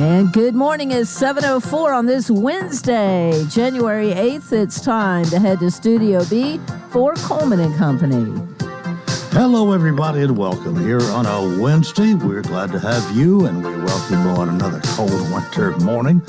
And good morning. It's 7:04 on this Wednesday, January 8th. It's time to head to Studio B for Coleman and Company. Hello, everybody, and welcome here on a Wednesday. We're glad to have you, and we welcome you on another cold winter morning.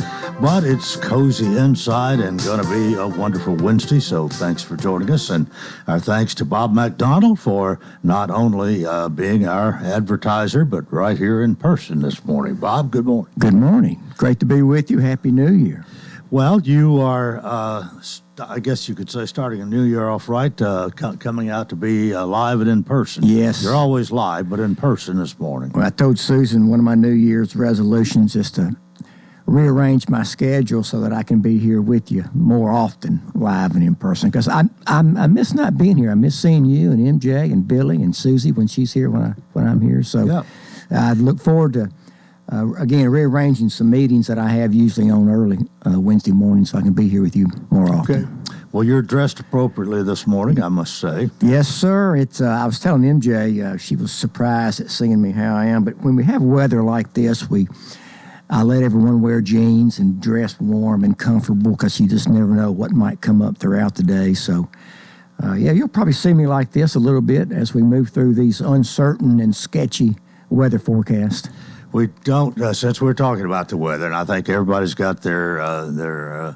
But it's cozy inside and going to be a wonderful Wednesday, so thanks for joining us. And our thanks to Bob McDonald for not only being our advertiser, but right here in person this morning. Bob, good morning. Good morning. Great to be with you. Happy New Year. Well, you are, I guess you could say, starting a new year off right, coming out to be live and in person. Yes. You're always live, but in person this morning. Well, I told Susan one of my New Year's resolutions is to rearrange my schedule so that I can be here with you more often, live and in person. Because I miss not being here. I miss seeing you and MJ and Billy and Susie when she's here, when I'm here. So yeah. I look forward to, again, rearranging some meetings that I have usually on early Wednesday morning so I can be here with you more often. Okay. Well, you're dressed appropriately this morning, I must say. Yes, sir. It's. I was telling MJ, she was surprised at seeing me how I am. But when we have weather like this, I let everyone wear jeans and dress warm and comfortable because you just never know what might come up throughout the day. So, you'll probably see me like this a little bit as we move through these uncertain and sketchy weather forecasts. We don't, since we're talking about the weather, and I think everybody's got their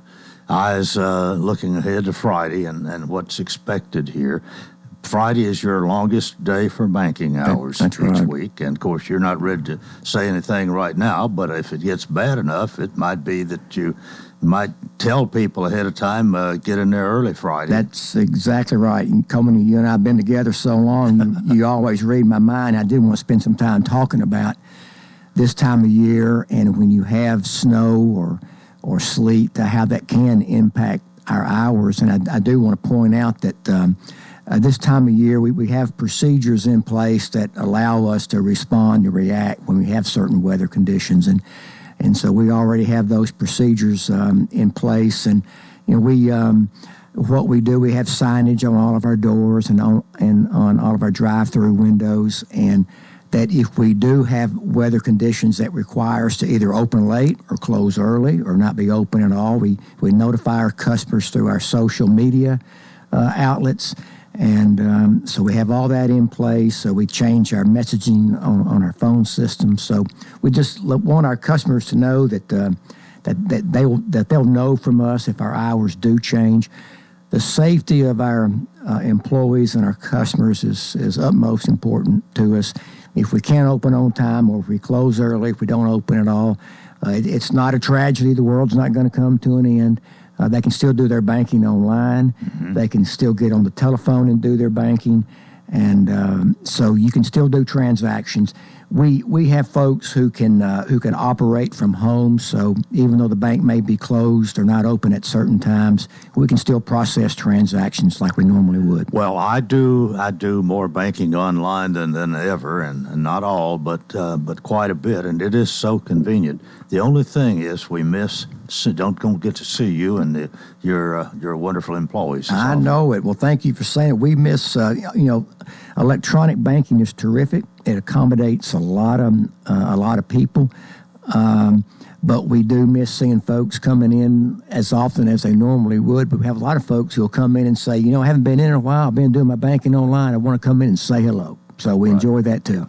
eyes looking ahead to Friday and what's expected here. Friday is your longest day for banking hours each week. And, of course, you're not ready to say anything right now, but if it gets bad enough, it might be that you might tell people ahead of time, get in there early Friday. That's exactly right. And Coleman, you and I have been together so long, you always read my mind. I did want to spend some time talking about this time of year and when you have snow or sleet, how that can impact our hours. And I do want to point out that this time of year, we have procedures in place that allow us to respond and react when we have certain weather conditions. And so we already have those procedures in place. And, what we do, we have signage on all of our doors and on all of our drive-through windows. And that if we do have weather conditions that require us to either open late or close early or not be open at all, we notify our customers through our social media outlets. And so we have all that in place. So we change our messaging on our phone system. So we just want our customers to know that they'll know from us if our hours do change. The safety of our employees and our customers is utmost important to us. If we can't open on time or if we close early, if we don't open at all, it's not a tragedy. The world's not going to come to an end. They can still do their banking online. Mm-hmm. They can still get on the telephone and do their banking. And so you can still do transactions. We have folks who can operate from home. So even though the bank may be closed or not open at certain times, we can still process transactions like we normally would. Well, I do more banking online than ever, and not all, but quite a bit, and it is so convenient. The only thing is we don't get to see you and your wonderful employees. I know it. Well, thank you for saying it. We miss, electronic banking is terrific. It accommodates a lot of people, but we do miss seeing folks coming in as often as they normally would. But we have a lot of folks who will come in and say, I haven't been in a while. I've been doing my banking online. I want to come in and say hello. So we enjoy that too.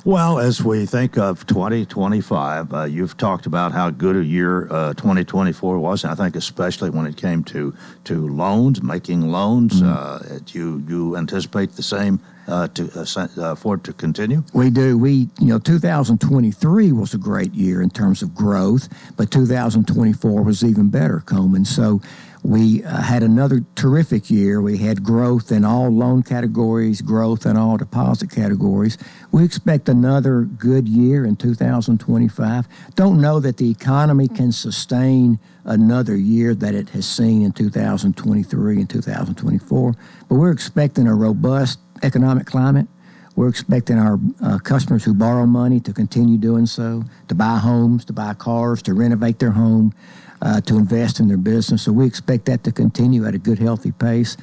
Well, as we think of 2025, you've talked about how good a year 2024 was, and I think especially when it came to loans, making loans. Mm-hmm. You anticipate the same for it to continue? We do. 2023 was a great year in terms of growth, but 2024 was even better, Coleman. So we had another terrific year. We had growth in all loan categories, growth in all deposit categories. We expect another good year in 2025. Don't know that the economy can sustain another year that it has seen in 2023 and 2024, but we're expecting a robust economic climate. We're expecting our customers who borrow money to continue doing so, to buy homes, to buy cars, to renovate their home, to invest in their business. So we expect that to continue at a good, healthy pace.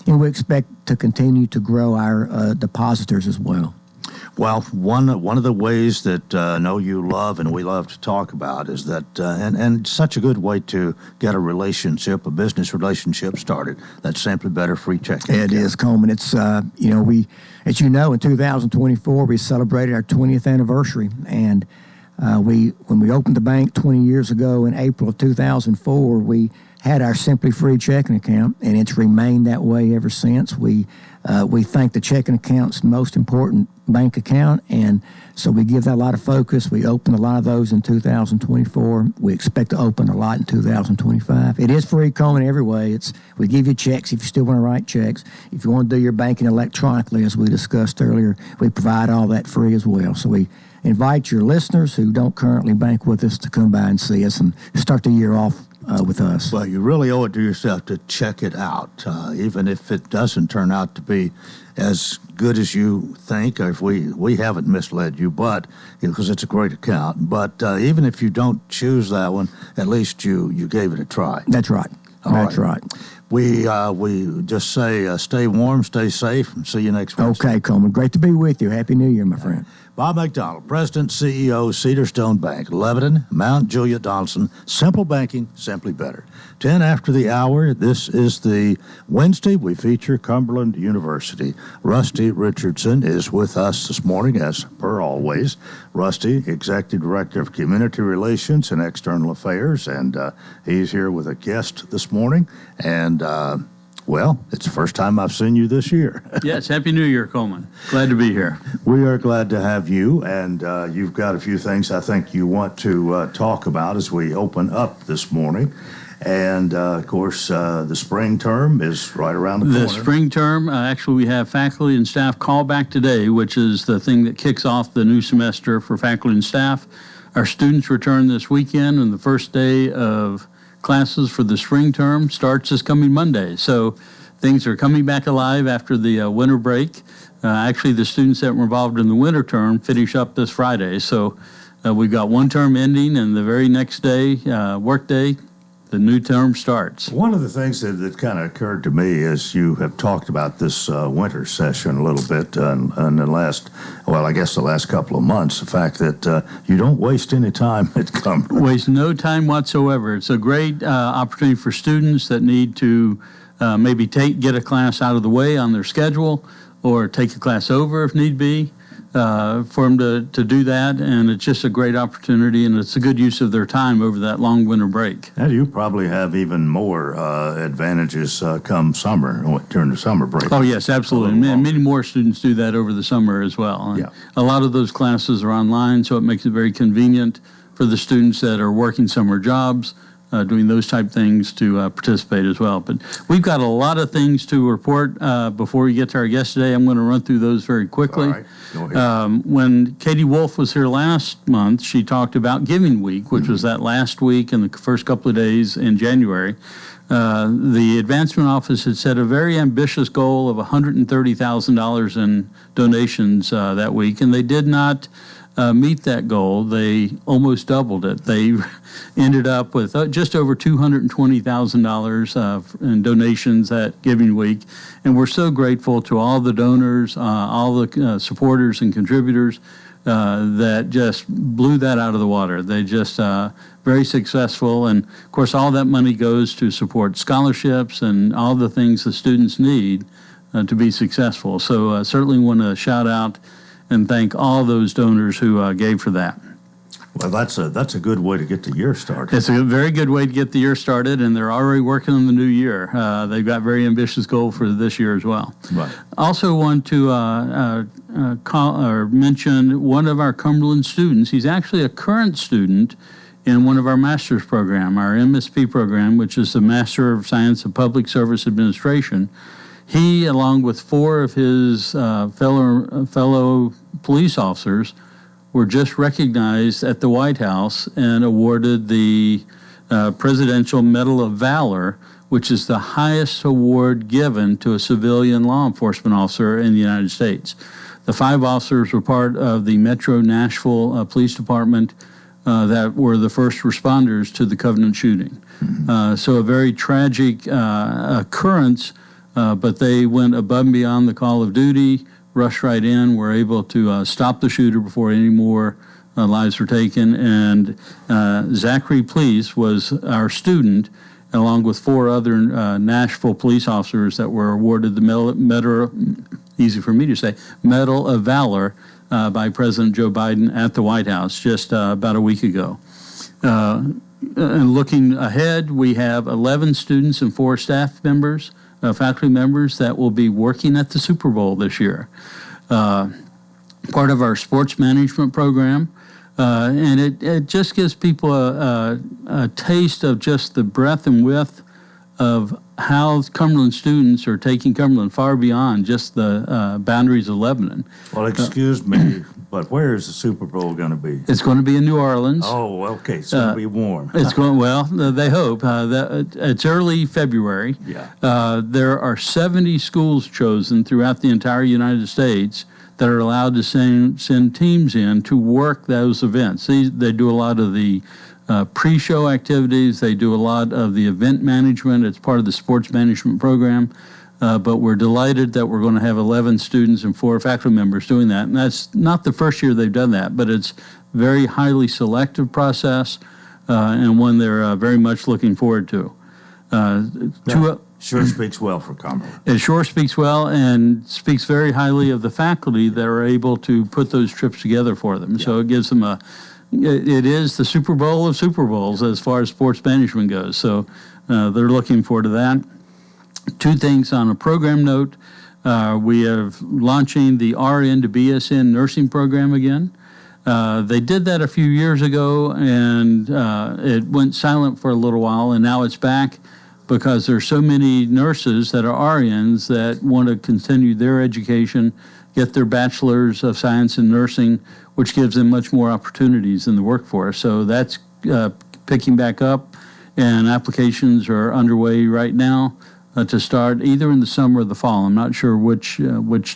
And we expect to continue to grow our depositors as well. Well, one of the ways that I know you love and we love to talk about is that, and such a good way to get a relationship, a business relationship started. That's Simply Better free checking. It is, Coleman. It's we, as you know, in 2024 we celebrated our 20th anniversary, and when we opened the bank 20 years ago in April of 2004, we had our Simply Free checking account, and it's remained that way ever since. We think the checking account's the most important bank account, and so we give that a lot of focus. We opened a lot of those in 2024. We expect to open a lot in 2025. It is free, Coleman, every way. We give you checks if you still want to write checks. If you want to do your banking electronically, as we discussed earlier, we provide all that free as well. So we invite your listeners who don't currently bank with us to come by and see us and start the year off with us. Well, you really owe it to yourself to check it out, even if it doesn't turn out to be as good as you think, or if we haven't misled you, but because it's a great account. But even if you don't choose that one, at least you gave it a try. That's right. That's right. We just say stay warm, stay safe, and see you next week. Okay, Coleman. Great to be with you. Happy New Year, my friend. Bob McDonald, President, CEO, Cedar Stone Bank, Lebanon, Mount Juliet, Donaldson. Simple banking, simply better. 10 after the hour. This is the Wednesday. We feature Cumberland University. Rusty Richardson is with us this morning, as per always. Rusty, Executive Director of Community Relations and External Affairs, and he's here with a guest this morning. And well, it's the first time I've seen you this year. Yes, Happy New Year, Coleman. Glad to be here. We are glad to have you, and you've got a few things I think you want to talk about as we open up this morning. And, of course, the spring term is right around the corner. The spring term, actually, we have faculty and staff callback today, which is the thing that kicks off the new semester for faculty and staff. Our students return this weekend, and the first day of classes for the spring term starts this coming Monday. So things are coming back alive after the winter break. Actually, the students that were involved in the winter term finish up this Friday. So we've got one term ending, and the very next day, work day, the new term starts. One of the things that kind of occurred to me as you have talked about this winter session a little bit in the last, well, I guess the last couple of months, the fact that you don't waste any time at Cumberland. Waste no time whatsoever. It's a great opportunity for students that need to maybe get a class out of the way on their schedule or take a class over if need be. For them to do that, and it's just a great opportunity, and it's a good use of their time over that long winter break. And you probably have even more advantages come summer, during the summer break. Oh, yes, absolutely. Many more students do that over the summer as well. And a lot of those classes are online, so it makes it very convenient for the students that are working summer jobs, doing those type things to participate as well. But we've got a lot of things to report before we get to our guest today. I'm going to run through those very quickly. All right. Go ahead. When Katie Wolf was here last month, she talked about Giving Week, which was that last week and the first couple of days in January. The Advancement Office had set a very ambitious goal of $130,000 in donations that week, and they did not meet that goal. They almost doubled it. They ended up with just over $220,000 in donations that Giving Week, and we're so grateful to all the donors, all the supporters and contributors that just blew that out of the water. They just very successful, and of course all that money goes to support scholarships and all the things the students need to be successful. So certainly want to shout out and thank all those donors who gave for that. Well, that's a good way to get the year started. It's a very good way to get the year started, and they're already working on the new year. They've got very ambitious goal for this year as well. Right. Also want to mention one of our Cumberland students. He's actually a current student in one of our master's program, our MSP program, which is the Master of Science of Public Service Administration. He, along with four of his fellow police officers, were just recognized at the White House and awarded the Presidential Medal of Valor, which is the highest award given to a civilian law enforcement officer in the United States. The five officers were part of the Metro Nashville Police Department that were the first responders to the Covenant shooting. Mm-hmm. So a very tragic occurrence, but they went above and beyond the call of duty, rushed right in, were able to stop the shooter before any more lives were taken. And Zachary Please was our student, along with 4 other Nashville police officers that were awarded the Medal of Valor by President Joe Biden at the White House just about a week ago. And looking ahead, we have 11 students and 4 staff members, faculty members that will be working at the Super Bowl this year. Part of our sports management program. And it just gives people a taste of just the breadth and width of how Cumberland students are taking Cumberland far beyond just the boundaries of Lebanon. Well, excuse me, but where is the Super Bowl going to be? It's going to be in New Orleans. Oh, okay. It's going to be warm. It's going, well, they hope. It's early February. Yeah. There are 70 schools chosen throughout the entire United States that are allowed to send teams in to work those events. They do a lot of the pre-show activities. They do a lot of the event management. It's part of the sports management program. But we're delighted that we're going to have 11 students and 4 faculty members doing that. And that's not the first year they've done that, but it's very highly selective process and one they're very much looking forward to. Sure speaks well for Cumberland. It sure speaks well and speaks very highly of the faculty that are able to put those trips together for them. Yeah. So it gives them it is the Super Bowl of Super Bowls as far as sports management goes. So they're looking forward to that. 2 things on a program note. We are launching the RN to BSN nursing program again. They did that a few years ago, and it went silent for a little while, and now it's back because there's so many nurses that are RNs that want to continue their education, get their bachelor's of science in nursing, which gives them much more opportunities in the workforce. So that's picking back up, and applications are underway right now to start either in the summer or the fall. I'm not sure which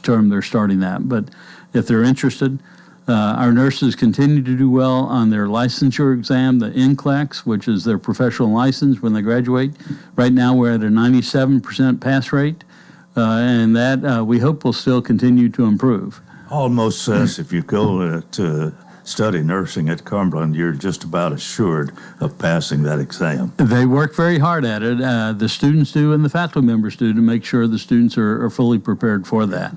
term they're starting that, but if they're interested, our nurses continue to do well on their licensure exam, the NCLEX, which is their professional license when they graduate. Right now we're at a 97% pass rate, and that we hope will still continue to improve. Almost says if you go to study nursing at Cumberland, you're just about assured of passing that exam. They work very hard at it. The students do and the faculty members do to make sure the students are fully prepared for that.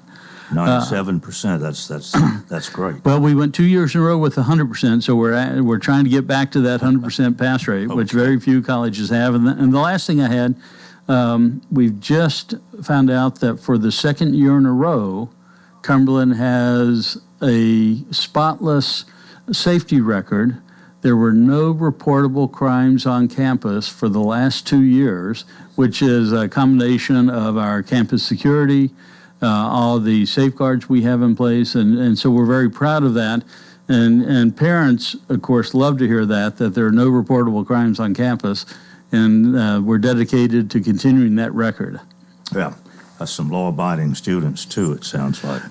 97%. That's great. Well, we went 2 years in a row with 100%, so we're trying to get back to that 100% pass rate, which very few colleges have. And the last thing I had, we've just found out that for the second year in a row, Cumberland has a spotless safety record. There were no reportable crimes on campus for the last 2 years, which is a combination of our campus security, all the safeguards we have in place, and so we're very proud of that. And parents, of course, love to hear that there are no reportable crimes on campus, and we're dedicated to continuing that record. Yeah. Some law-abiding students, too, it sounds like.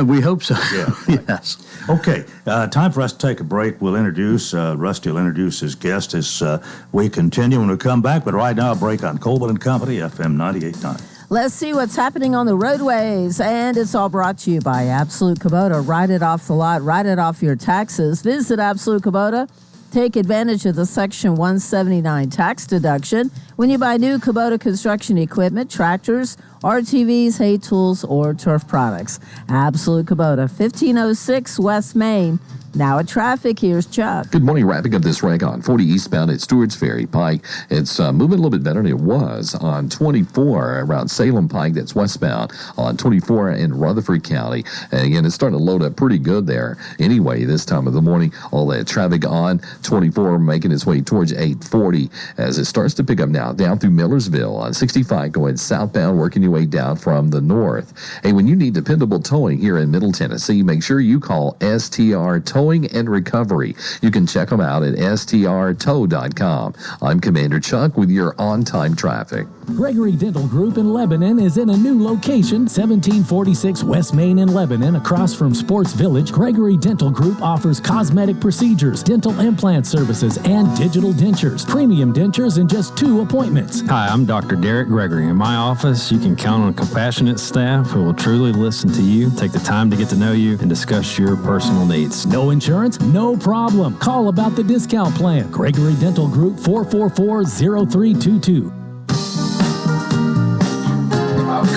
We hope so. Yeah. Right. Yes. Okay. Time for us to take a break. We'll introduce, Rusty will introduce his guest as we continue when we come back. But right now, a break on Coleman and Company, FM 98.9. Let's see what's happening on the roadways. And it's all brought to you by Absolute Kubota. Write it off the lot. Write it off your taxes. Visit Absolute Kubota. Take advantage of the Section 179 tax deduction when you buy new Kubota construction equipment, tractors, RTVs, hay tools, or turf products. Absolute Kubota, 1506 West Main. Now at traffic, here's Chuck. Good morning. Wrapping up this wreck on 40 eastbound at Stewart's Ferry Pike. It's moving a little bit better than it was on 24 around Salem Pike. That's westbound on 24 in Rutherford County. And again, it's starting to load up pretty good there. Anyway, this time of the morning, all that traffic on 24 making its way towards 840 as it starts to pick up now down through Millersville on 65 going southbound, working your way down from the north. Hey, when you need dependable towing here in Middle Tennessee, make sure you call STR Towing and Recovery. You can check them out at strtow.com. I'm Commander Chuck with your on-time traffic. Gregory Dental Group in Lebanon is in a new location, 1746 West Main in Lebanon, across from Sports Village. Gregory Dental Group offers cosmetic procedures, dental implant services, and digital dentures. Premium dentures in just 2 appointments. Hi, I'm Dr. Derek Gregory. In my office, you can Count on a compassionate staff who will truly listen to you, take the time to get to know you, and discuss your personal needs. No insurance? No problem. Call about the discount plan. Gregory Dental Group, 444-0322.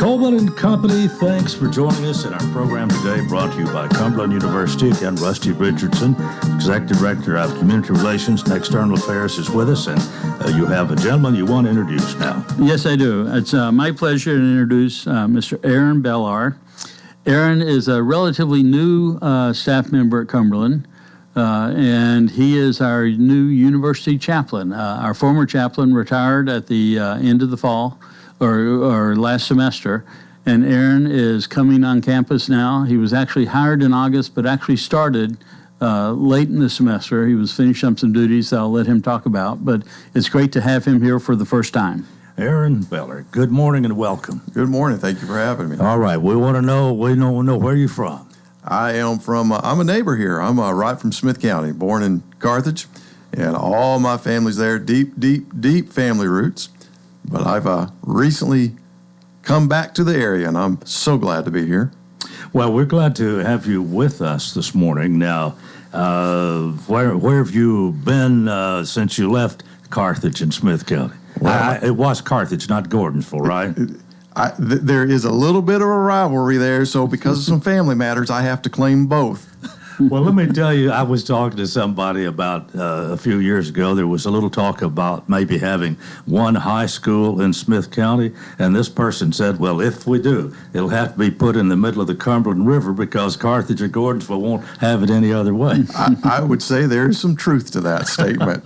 Coleman and Company, thanks for joining us in our program today, brought to you by Cumberland University. Again, Rusty Richardson, Executive Director of Community Relations and External Affairs, is with us, and you have a gentleman you want to introduce now. Yes, I do. It's my pleasure to introduce Mr. Aaron Bellar. Aaron is a relatively new staff member at Cumberland, and he is our new university chaplain. Our former chaplain retired at the end of the fall, or last semester, and Aaron is coming on campus now. He was actually hired in August, but actually started late in the semester. He was finishing up some duties that I'll let him talk about, but it's great to have him here for the first time. Aaron Bellar, good morning and welcome. Good morning. Thank you for having me. All right, we want to know where you're from. I am from, I'm a neighbor here. I'm right from Smith County, born in Carthage, and all my family's there, deep family roots. But I've recently come back to the area, and I'm so glad to be here. Well, we're glad to have you with us this morning. Now, where have you been since you left Carthage in Smith County? Well, it was Carthage, not Gordonsville, right? There is a little bit of a rivalry there, so because of some family matters, I have to claim both. Well, let me tell you, I was talking to somebody about a few years ago. There was a little talk about maybe having one high school in Smith County, and this person said, well, if we do, it'll have to be put in the middle of the Cumberland River because Carthage or Gordonsville won't have it any other way. I would say there's some truth to that statement.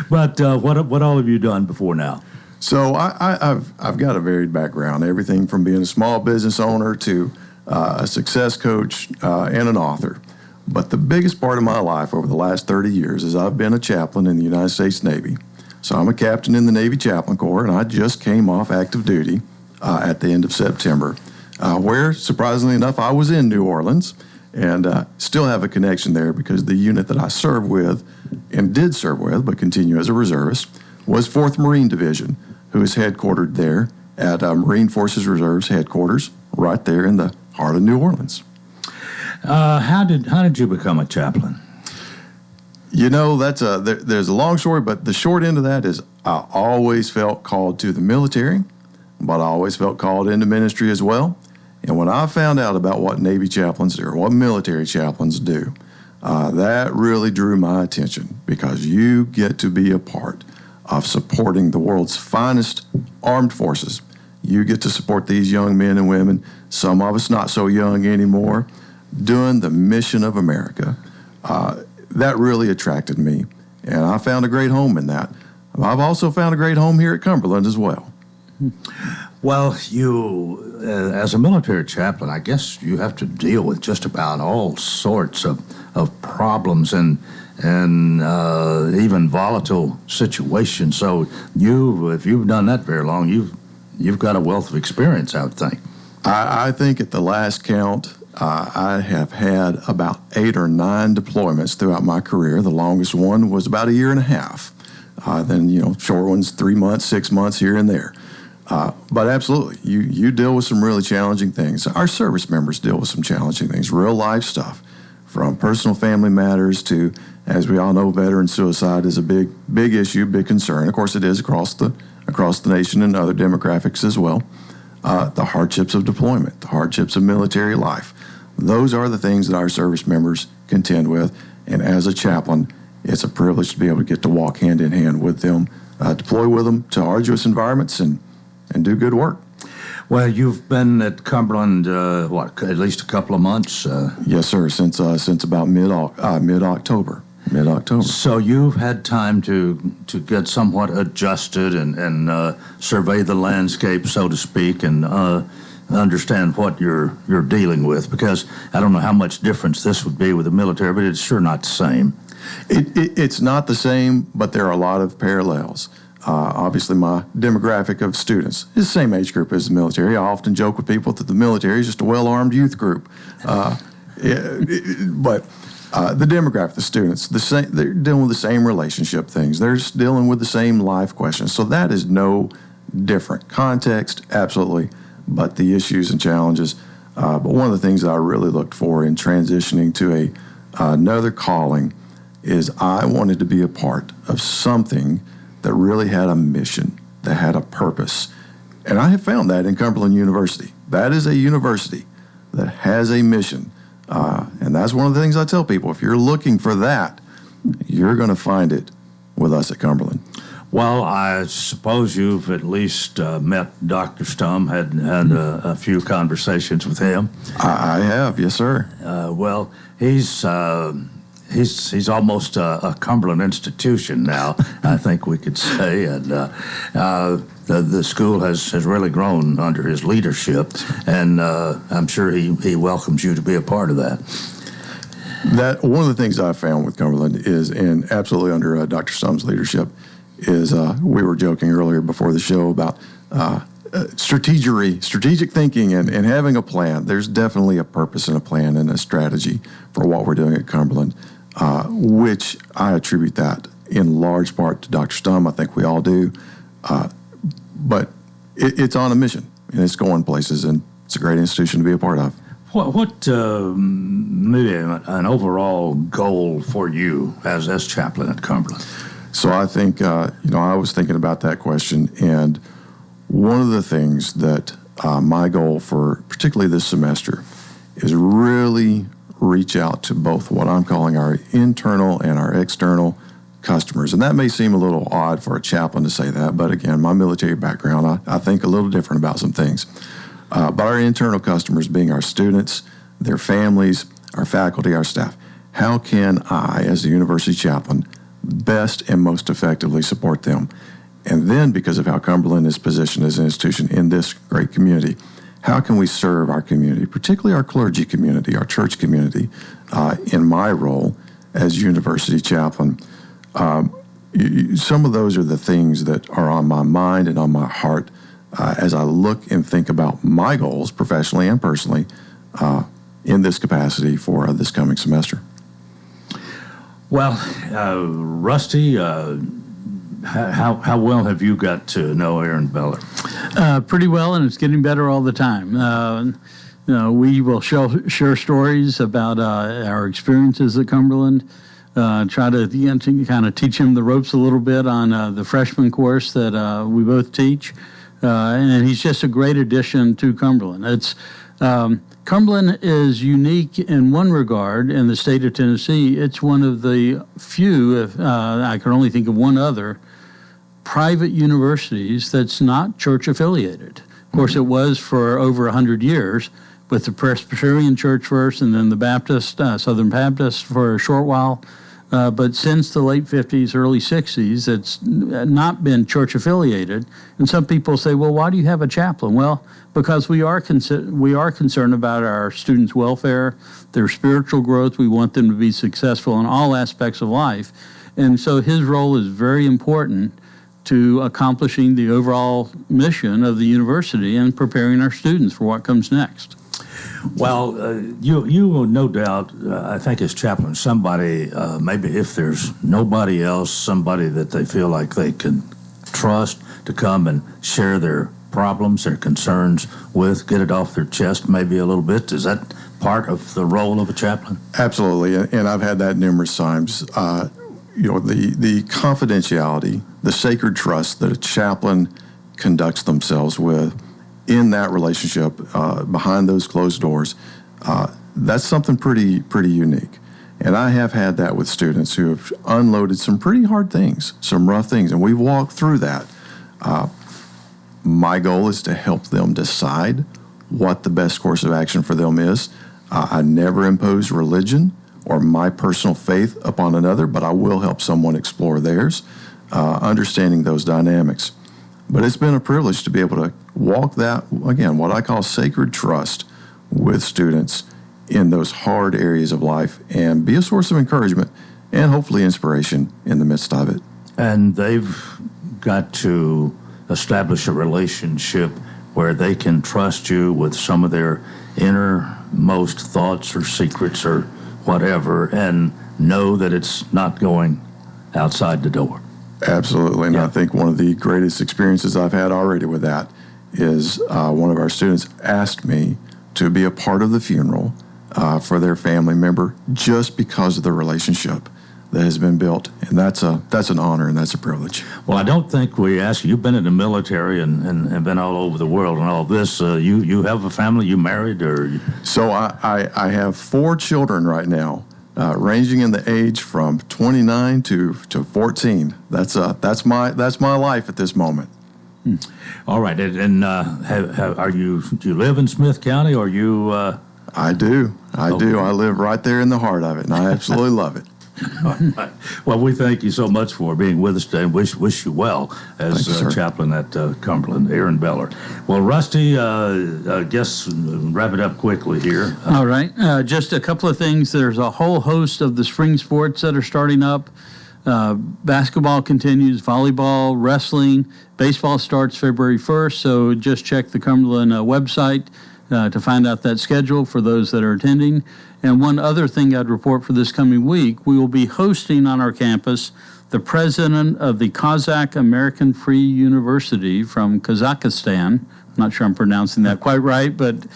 But what all have you done before now? So I've got a varied background, everything from being a small business owner to a success coach, and an author. But the biggest part of my life over the last 30 years is I've been a chaplain in the United States Navy. So I'm a captain in the Navy Chaplain Corps, and I just came off active duty at the end of September, where, surprisingly enough, I was in New Orleans, and still have a connection there because the unit that I served with, and did serve with, but continue as a reservist, was 4th Marine Division, who is headquartered there at Marine Forces Reserve's headquarters, right there in the heart of New Orleans. How did you become a chaplain? You know, there's a long story, but the short end of that is I always felt called to the military, but I always felt called into ministry as well. And when I found out about what Navy chaplains do, or what military chaplains do, that really drew my attention because you get to be a part of supporting the world's finest armed forces. You get to support these young men and women, some of us not so young anymore, doing the mission of America. That really attracted me, and I found a great home in that. I've also found a great home here at Cumberland as well. Well, you, as a military chaplain, I guess you have to deal with just about all sorts of problems and even volatile situations. So if you've done that very long, you've got a wealth of experience, I would think. I think at the last count, I have had about 8 or 9 deployments throughout my career. The longest one was about 1.5 years. Then, short ones, 3 months, 6 months here and there. But absolutely, you deal with some really challenging things. Our service members deal with some challenging things, real life stuff, from personal family matters to, as we all know, veteran suicide is a big issue, big concern. Of course, it is across the nation and other demographics as well. The hardships of deployment, the hardships of military life. Those are the things that our service members contend with. And as a chaplain, it's a privilege to be able to get to walk hand in hand with them, deploy with them to arduous environments and do good work. Well, you've been at Cumberland, at least a couple of months? Yes, sir, since about mid-October. So you've had time to get somewhat adjusted and survey the landscape, so to speak, and understand what you're dealing with, because I don't know how much difference this would be with the military, but it's sure not the same. It's not the same, but there are a lot of parallels. Obviously, my demographic of students is the same age group as the military. I often joke with people that the military is just a well-armed youth group. But the demographic, the students, they're dealing with the same relationship things. They're dealing with the same life questions. So that is no different context, absolutely, but the issues and challenges. But one of the things that I really looked for in transitioning to another calling is I wanted to be a part of something that really had a mission, that had a purpose. And I have found that in Cumberland University. That is a university that has a mission. And that's one of the things I tell people. If you're looking for that, you're going to find it with us at Cumberland. Well, I suppose you've at least met Dr. Stum, had a few conversations with him. I have, yes, sir. Well, he's almost a Cumberland institution now, I think we could say, and the school has really grown under his leadership, and I'm sure he welcomes you to be a part of that. That one of the things I found with Cumberland is, and absolutely under Dr. Stum's leadership, is we were joking earlier before the show about strategic thinking and having a plan. There's definitely a purpose and a plan and a strategy for what we're doing at Cumberland, which I attribute that in large part to Dr. Stum. I think we all do. But it's on a mission, and it's going places, and it's a great institution to be a part of. What maybe an overall goal for you as chaplain at Cumberland? So I think, I was thinking about that question, and one of the things that my goal for particularly this semester is really reach out to both what I'm calling our internal and our external customers. And that may seem a little odd for a chaplain to say that, but again, my military background, I think a little different about some things. But our internal customers being our students, their families, our faculty, our staff. How can I, as the university chaplain, best and most effectively support them? And then, because of how Cumberland is positioned as an institution in this great community, how can we serve our community, particularly our clergy community, our church community, in my role as university chaplain? Some of those are the things that are on my mind and on my heart as I look and think about my goals, professionally and personally, in this capacity for this coming semester. Well, Rusty, how well have you got to know Aaron Beller? Pretty well, and it's getting better all the time. We will share stories about our experiences at Cumberland, try to kind of teach him the ropes a little bit on the freshman course that we both teach. And he's just a great addition to Cumberland. Cumberland is unique in one regard in the state of Tennessee. It's one of the few, I can only think of one other, private universities that's not church affiliated. Of course, it was for over 100 years, with the Presbyterian Church first and then the Baptist, Southern Baptist for a short while. But since the late 50s, early 60s, it's not been church affiliated. And some people say, well, why do you have a chaplain? Well, because we are concerned about our students' welfare, their spiritual growth. We want them to be successful in all aspects of life. And so his role is very important to accomplishing the overall mission of the university and preparing our students for what comes next. Well, you will no doubt, I think as chaplain, somebody, maybe if there's nobody else, somebody that they feel like they can trust to come and share their problems, their concerns with, get it off their chest maybe a little bit. Is that part of the role of a chaplain? Absolutely, and I've had that numerous times. The confidentiality, the sacred trust that a chaplain conducts themselves with in that relationship behind those closed doors, that's something pretty unique. And I have had that with students who have unloaded some pretty hard things, some rough things, and we've walked through that. My goal is to help them decide what the best course of action for them is. I never impose religion or my personal faith upon another, but I will help someone explore theirs, understanding those dynamics. But it's been a privilege to be able to walk that, again, what I call sacred trust with students in those hard areas of life and be a source of encouragement and hopefully inspiration in the midst of it. And they've got to establish a relationship where they can trust you with some of their innermost thoughts or secrets or whatever and know that it's not going outside the door. Absolutely. And Yeah. I think one of the greatest experiences I've had already with that is one of our students asked me to be a part of the funeral for their family member just because of the relationship that has been built. And that's an honor and that's a privilege. Well, I don't think we asked you. You've been in the military and been all over the world and all this. You have a family? You married or? So I have 4 children right now, ranging in the age from 29 to 14. That's my life at this moment. All right. And do you live in Smith County or you? I do. I live right there in the heart of it, and I absolutely love it. Well, we thank you so much for being with us today and wish you well as chaplain at Cumberland, Aaron Beller. Well, Rusty, guess wrap it up quickly here. All right. Just a couple of things. There's a whole host of the spring sports that are starting up. Basketball continues, volleyball, wrestling. Baseball starts February 1st, so just check the Cumberland website to find out that schedule for those that are attending. And one other thing I'd report for this coming week, we will be hosting on our campus the president of the Kazakh American Free University from Kazakhstan. I'm not sure I'm pronouncing that quite right, but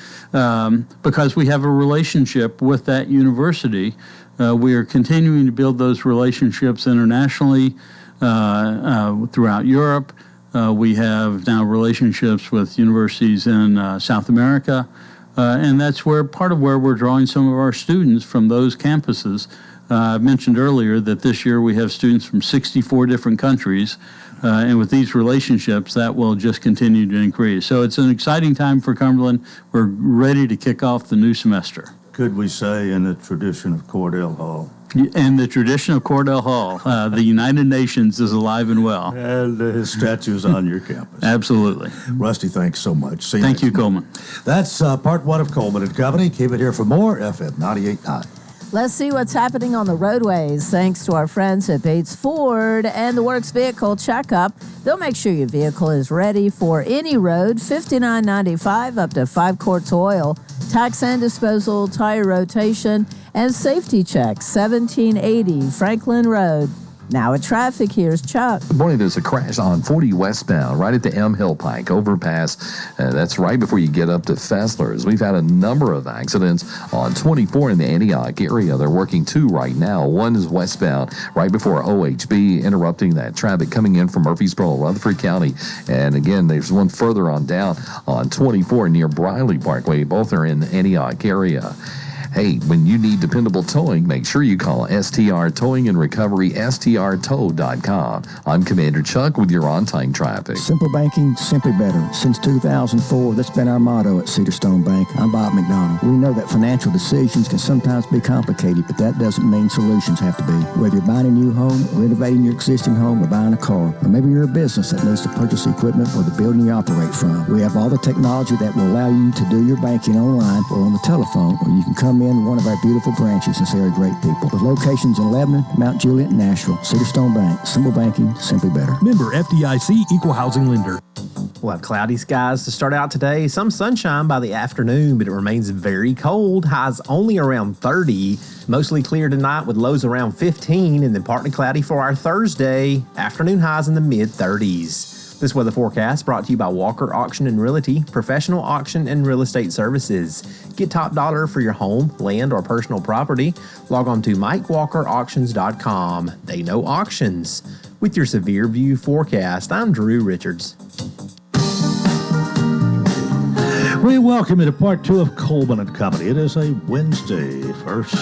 because we have a relationship with that university, we are continuing to build those relationships internationally throughout Europe. We have now relationships with universities in South America. And that's part of where we're drawing some of our students from those campuses. I mentioned earlier that this year we have students from 64 different countries, and with these relationships, that will just continue to increase. So it's an exciting time for Cumberland. We're ready to kick off the new semester. Could we say in the tradition of Cordell Hall? And the tradition of Cordell Hall, the United Nations is alive and well. And his statue's on your campus. Absolutely. Rusty, thanks so much. Thank you, Coleman. That's part 1 of Coleman and Company. Keep it here for more, FM 98.9. Let's see what's happening on the roadways thanks to our friends at Bates Ford and the Works Vehicle Checkup. They'll make sure your vehicle is ready for any road. $59.95 up to 5 quarts oil, tax and disposal, tire rotation, and safety checks. 1780 Franklin Road. Now at traffic, here's Chuck. Good morning. There's a crash on 40 westbound right at the M Hill Pike overpass. That's right before you get up to Fessler's. We've had a number of accidents on 24 in the Antioch area. They're working 2 right now. One is westbound right before OHB, interrupting that traffic coming in from Murfreesboro, Rutherford County. And again, there's one further on down on 24 near Briley Parkway. Both are in the Antioch area. Hey, when you need dependable towing, make sure you call STR Towing and Recovery, strtow.com. I'm Commander Chuck with your on-time traffic. Simple banking, simply better. Since 2004, that's been our motto at Cedarstone Bank. I'm Bob McDonald. We know that financial decisions can sometimes be complicated, but that doesn't mean solutions have to be. Whether you're buying a new home, renovating your existing home, or buying a car, or maybe you're a business that needs to purchase equipment for the building you operate from, we have all the technology that will allow you to do your banking online or on the telephone, or you can come in one of our beautiful branches and say are great people. With locations in Lebanon, Mount Juliet, and Nashville, Cedarstone Bank. Simple banking, simply better. Member FDIC, Equal Housing Lender. We'll have cloudy skies to start out today. Some sunshine by the afternoon, but it remains very cold. Highs only around 30. Mostly clear tonight with lows around 15, and then partly cloudy for our Thursday. Afternoon highs in the mid-30s. This weather forecast brought to you by Walker Auction and Realty, professional auction and real estate services. Get top dollar for your home, land, or personal property. Log on to MikeWalkerAuctions.com. They know auctions. With your Severe View forecast, I'm Drew Richards. We welcome you to part 2 of Coleman and Company. It is a Wednesday. This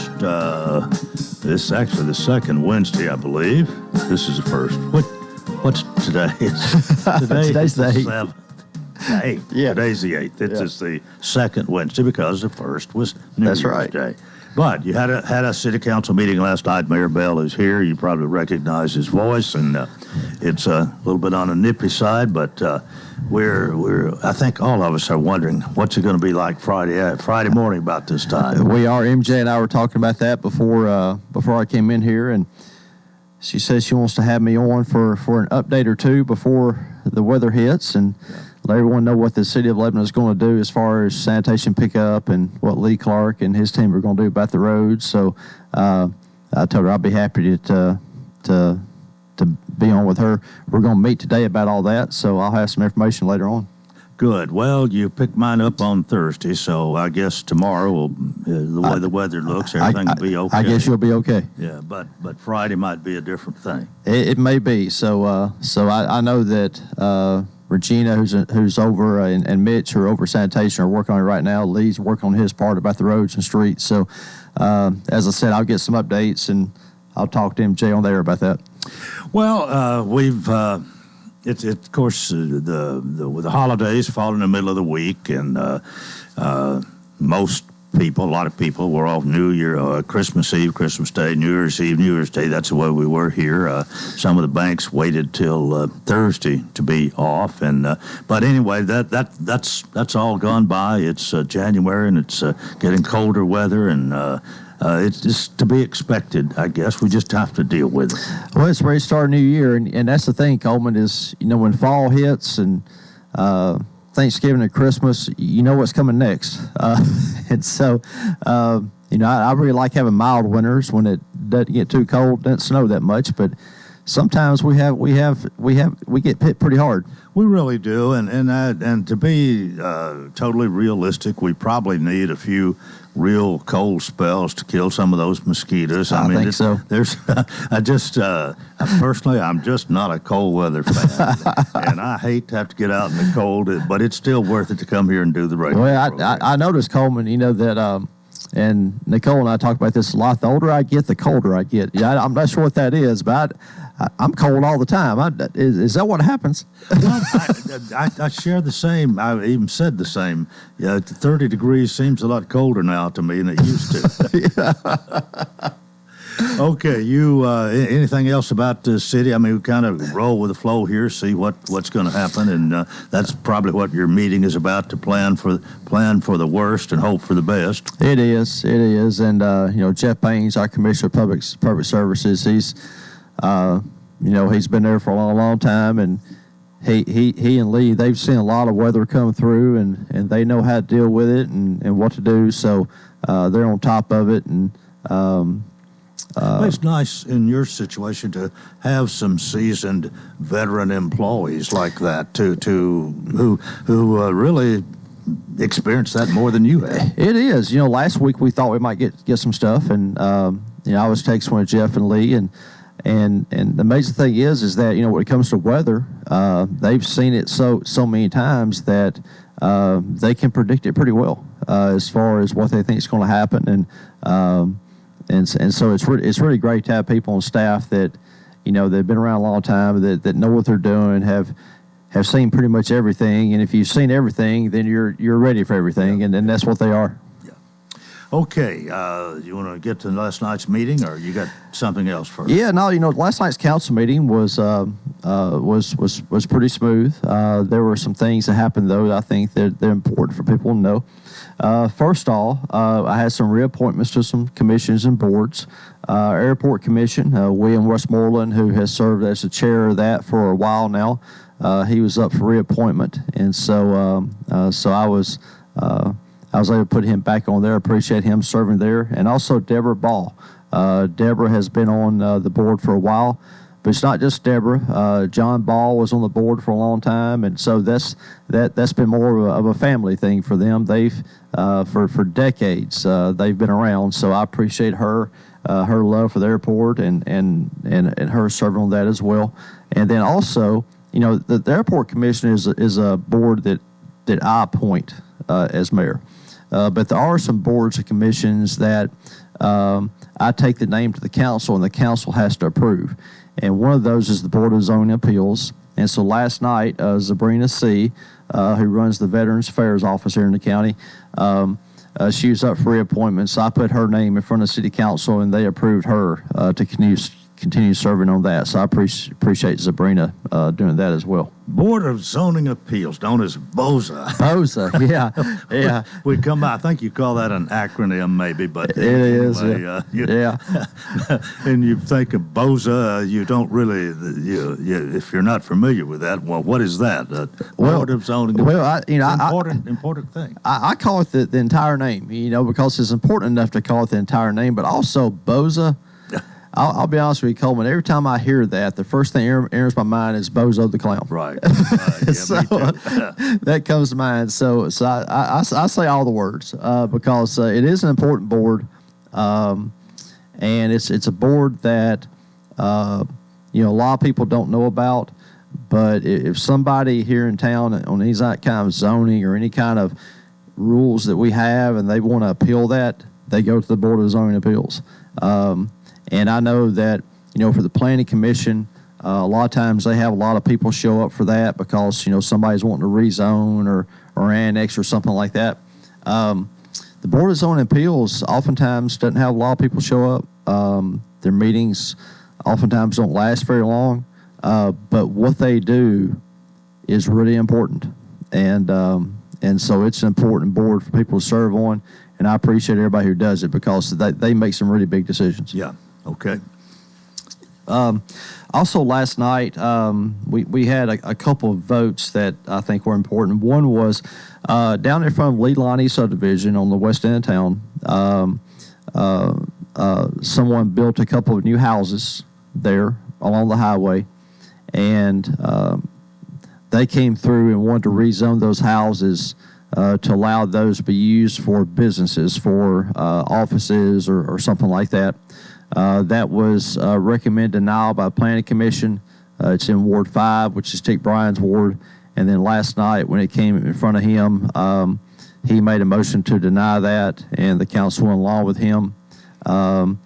is actually the second Wednesday, I believe. This is the first. What's today? Today's the 7th. 8th. Yeah. Today's the 8th. This is the second Wednesday because the first was New Year's Day. But you had a city council meeting last night. Mayor Bell is here. You probably recognize his voice, and it's a little bit on the nippy side. But I think all of us are wondering what's it going to be like Friday morning about this time. We are. MJ and I were talking about that before I came in here, and she says she wants to have me on for an update or two before the weather hits and let everyone know what the city of Lebanon is going to do as far as sanitation pickup and what Lee Clark and his team are going to do about the roads. So I told her I'd be happy to be on with her. We're going to meet today about all that, so I'll have some information later on. Good. Well, you picked mine up on Thursday, so I guess tomorrow, the way the weather looks, everything will be okay. I guess you'll be okay. Yeah, but Friday might be a different thing. It may be. So I know that Regina, who's over, and Mitch, who are over sanitation, are working on it right now. Lee's working on his part about the roads and streets. So as I said, I'll get some updates, and I'll talk to MJ on there about that. Well, we've... It's of course the holidays fall in the middle of the week, and most people, a lot of people, were off New Year, Christmas Eve, Christmas Day, New Year's Eve, New Year's Day. That's the way we were here. Some of the banks waited till Thursday to be off, and but anyway, that's all gone by. It's January, and it's getting colder weather, and it's just to be expected, I guess. We just have to deal with it. Well, it's ready to start a new year, and that's the thing, Coleman, is, when fall hits and Thanksgiving and Christmas, you know what's coming next. And so, I really like having mild winters when it doesn't get too cold, doesn't snow that much, but sometimes we get hit pretty hard. We really do, and to be totally realistic, we probably need a few real cold spells to kill some of those mosquitoes. I mean, think so. There's, personally, I'm just not a cold weather fan, and I hate to have to get out in the cold, but it's still worth it to come here and do the radio. Well, I noticed, Coleman, that. And Nicole and I talk about this a lot. The older I get, the colder I get. Yeah, I'm not sure what that is, but I'm cold all the time. Is that what happens? Well, I share the same. I even said the same. 30 degrees seems a lot colder now to me than it used to. Okay, you anything else about the city? I mean, we kind of roll with the flow here, see what's going to happen, and that's probably what your meeting is about, to plan for the worst and hope for the best. It is, and Jeff Baines, our Commissioner of Public Services, he's been there for a long time, and he and Lee, they've seen a lot of weather come through, and they know how to deal with it and what to do, so they're on top of it, and. It's nice in your situation to have some seasoned veteran employees like that who really experience that more than you have. It is. Last week we thought we might get some stuff, and I was texting with Jeff and Lee, and the amazing thing is that when it comes to weather, they've seen it so many times that they can predict it pretty well as far as what they think is going to happen, and so it's really great to have people on staff that they've been around a long time, that know what they're doing, have seen pretty much everything, and if you've seen everything, then you're ready for everything, and that's what they are. Yeah. Okay, you want to get to last night's meeting, or you got something else first? Yeah, no, last night's council meeting was pretty smooth. There were some things that happened though that I think that they're important for people to know. First off, I had some reappointments to some commissions and boards. Airport Commission, William Westmoreland, who has served as the chair of that for a while now, he was up for reappointment, and so I was able to put him back on there. Appreciate him serving there, and also Deborah Ball. Deborah has been on the board for a while. But it's not just Deborah. John Ball was on the board for a long time, and so that's been more of a family thing for them. They've for decades they've been around. So I appreciate her love for the airport and her serving on that as well. And then also, the Airport Commission is a board that I appoint as mayor. But there are some boards and commissions that I take the name to the council, and the council has to approve. And one of those is the Board of Zoning Appeals. And so last night, Sabrina C., who runs the Veterans Affairs office here in the county, she was up for reappointment. So I put her name in front of City Council, and they approved her to continue serving on that. So I appreciate Sabrina doing that as well. Board of Zoning Appeals, known as BOZA. BOZA, yeah. We come by, I think you call that an acronym maybe, but it is. Yeah. And you think of BOZA, you don't really, if you're not familiar with that, well, what is that? Board of Zoning Appeals. Well, important thing. I call it the entire name, because it's important enough to call it the entire name, but also BOZA. I'll be honest with you, Coleman. Every time I hear that, the first thing that enters my mind is Bozo the Clown. Right. Yeah, So me too. that comes to mind. So I say all the words because it is an important board, and it's a board that a lot of people don't know about. But if somebody here in town on any kind of zoning or any kind of rules that we have and they want to appeal that, they go to the Board of Zoning Appeals. And I know that, for the Planning Commission, a lot of times they have a lot of people show up for that because, somebody's wanting to rezone or annex or something like that. The Board of Zoning Appeals oftentimes doesn't have a lot of people show up. Their meetings oftentimes don't last very long. But what they do is really important. And so it's an important board for people to serve on. And I appreciate everybody who does it because they make some really big decisions. Yeah. Okay. Also, last night, we had a couple of votes that I think were important. One was down there from Lee Lonnie subdivision on the west end of town. Someone built a couple of new houses there along the highway, and they came through and wanted to rezone those houses to allow those to be used for businesses, for offices or something like that. That was recommended denial by the Planning Commission. It's in Ward 5, which is Dick Bryan's ward. And then last night when it came in front of him, he made a motion to deny that, and the council went along with him. And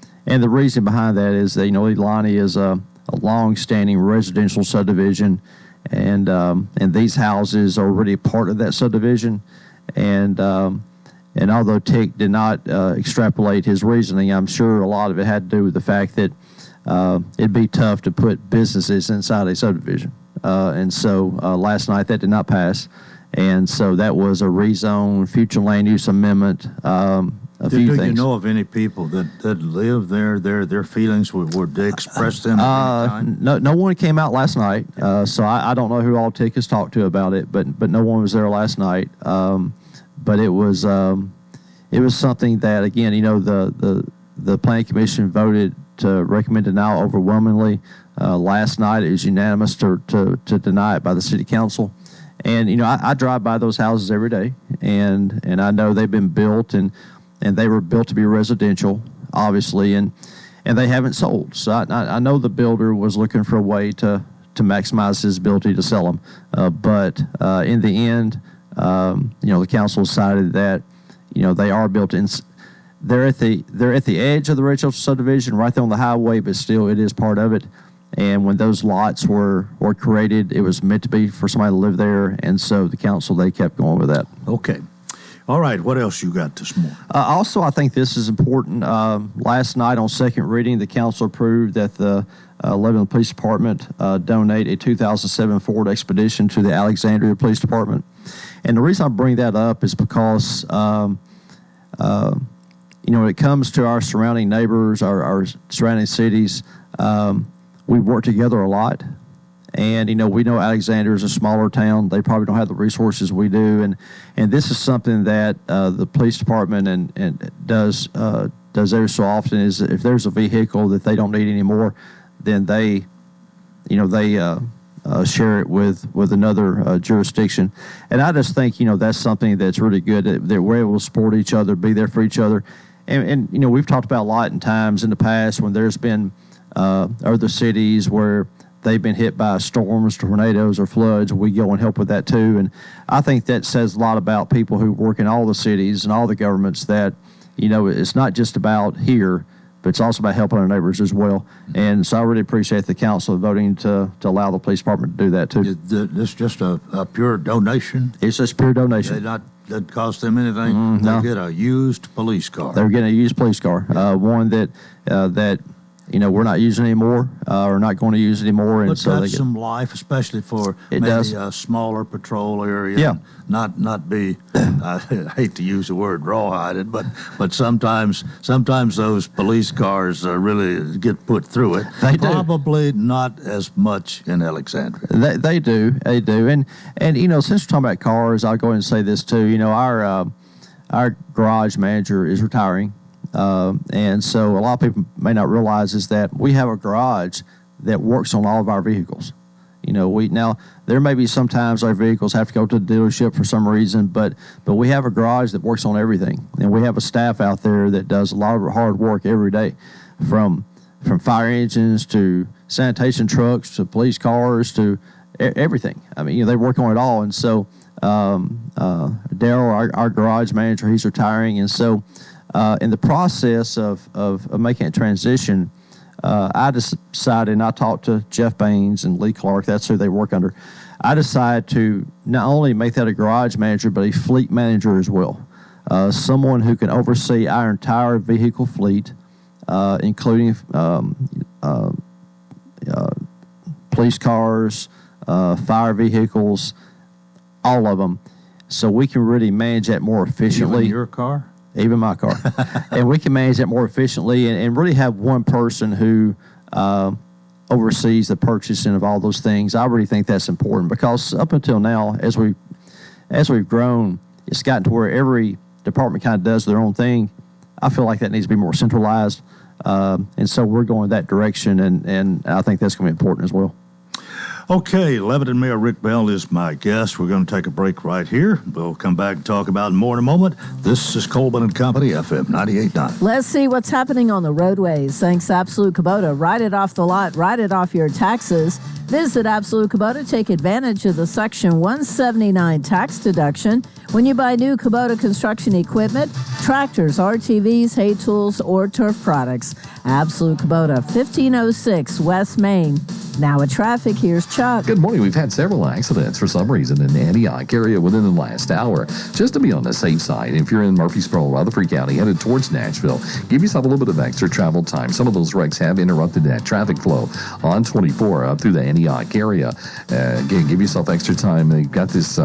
the reason behind that is that, Lee Lonnie is a long-standing residential subdivision, and these houses are already part of that subdivision. And although Tick did not extrapolate his reasoning, I'm sure a lot of it had to do with the fact that it'd be tough to put businesses inside a subdivision. And so last night that did not pass. And so that was a rezone, future land use amendment, a few things. Do you know of any people that live there? Their feelings were they expressed them at any time? No one came out last night. So I don't know who all Tick has talked to about it, but no one was there last night. But it was something that, again, the Planning Commission voted to recommend denial overwhelmingly. Last night it was unanimous to deny it by the City Council. And I drive by those houses every day, and I know they've been built and they were built to be residential, obviously, and they haven't sold. So I know the builder was looking for a way to maximize his ability to sell them. But in the end, the council decided that they are built in. They're at the edge of the residential subdivision, right there on the highway, but still it is part of it. And when those lots were created, it was meant to be for somebody to live there, and so the council, they kept going with that. Okay. All right. What else you got this morning? Also, I think this is important. Last night on second reading, the council approved that the Lebanon Police Department donate a 2007 Ford Expedition to the Alexandria Police Department. And the reason I bring that up is because, when it comes to our surrounding neighbors, our surrounding cities, we work together a lot. And, we know Alexandria is a smaller town. They probably don't have the resources we do. And this is something that the police department and does every so often, is if there's a vehicle that they don't need anymore, then they share it with another jurisdiction. And I just think, that's something that's really good, that we're able to support each other, be there for each other. And we've talked about a lot in times in the past when there's been other cities where they've been hit by storms, tornadoes, or floods. We go and help with that too. And I think that says a lot about people who work in all the cities and all the governments, that, it's not just about here, but it's also about helping our neighbors as well. And so I really appreciate the council voting to allow the police department to do that too. Is this just a pure donation? It's just pure donation. Doesn't cost them anything? No. They get a used police car. They're getting a used police car, one that we're not using anymore, or not going to use anymore. And But so that's some life, especially for It maybe does. a smaller patrol area. Yeah. Not be, I hate to use the word rawhided, but sometimes those police cars really get put through it. They do. Probably not as much in Alexandria. They do. And since we're talking about cars, I'll go ahead and say this too. Our garage manager is retiring, And so a lot of people may not realize is that we have a garage that works on all of our vehicles. Now there may be sometimes our vehicles have to go to the dealership for some reason, but we have a garage that works on everything, and we have a staff out there that does a lot of hard work every day, from fire engines to sanitation trucks to police cars to everything. I mean, they work on it all, and so Daryl, our garage manager, he's retiring, and so in the process of making a transition. I decided, and I talked to Jeff Baines and Lee Clark, that's who they work under. I decided to not only make that a garage manager, but a fleet manager as well. Someone who can oversee our entire vehicle fleet, including police cars, fire vehicles, all of them, so we can really manage that more efficiently. Even your car? Even my car. And we can manage that more efficiently and really have one person who oversees the purchasing of all those things. I really think that's important because up until now, as we've grown, it's gotten to where every department kind of does their own thing. I feel like that needs to be more centralized. And so we're going that direction, and I think that's going to be important as well. Okay, Lebanon Mayor Rick Bell is my guest. We're going to take a break right here. We'll come back and talk about it more in a moment. This is Coleman and Company, FM 98.9. Let's see what's happening on the roadways. Thanks, Absolute Kubota. Write it off the lot. Write it off your taxes. Visit Absolute Kubota. Take advantage of the Section 179 tax deduction when you buy new Kubota construction equipment, tractors, RTVs, hay tools, or turf products. Absolute Kubota, 1506 West Main. Now at traffic, here's Chuck. Good morning. We've had several accidents for some reason in the Antioch area within the last hour. Just to be on the safe side, if you're in Murfreesboro, Rutherford County, headed towards Nashville, give yourself a little bit of extra travel time. Some of those wrecks have interrupted that traffic flow on 24 up through the Antioch area. Again, give yourself extra time. They've got this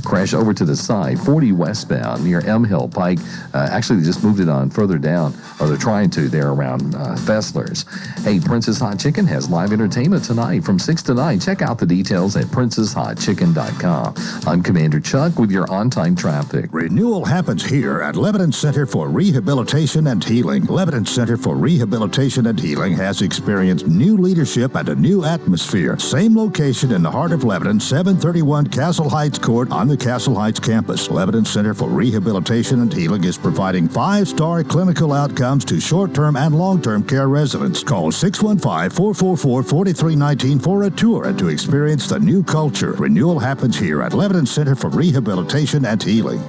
crash over to the side, 40 westbound near M Hill Pike. Actually, they just moved it on further down, or they're trying to, there around Fessler's. Hey, Princess Hot Chicken has live entertainment tonight from 6 to 9. Check out the details at princesshotchicken.com. I'm Commander Chuck with your on-time traffic. Renewal happens here at Lebanon Center for Rehabilitation and Healing. Lebanon Center for Rehabilitation and Healing has experienced new leadership and a new atmosphere. Same location in the heart of Lebanon, 731 Castle Heights Court on the Castle Heights campus. Lebanon Center for Rehabilitation and Healing is providing 5-star clinical outcomes to short-term and long-term care residents. Call 615-444-4319 for a tour and to experience the new culture. Renewal happens here at Lebanon Center for Rehabilitation and Healing.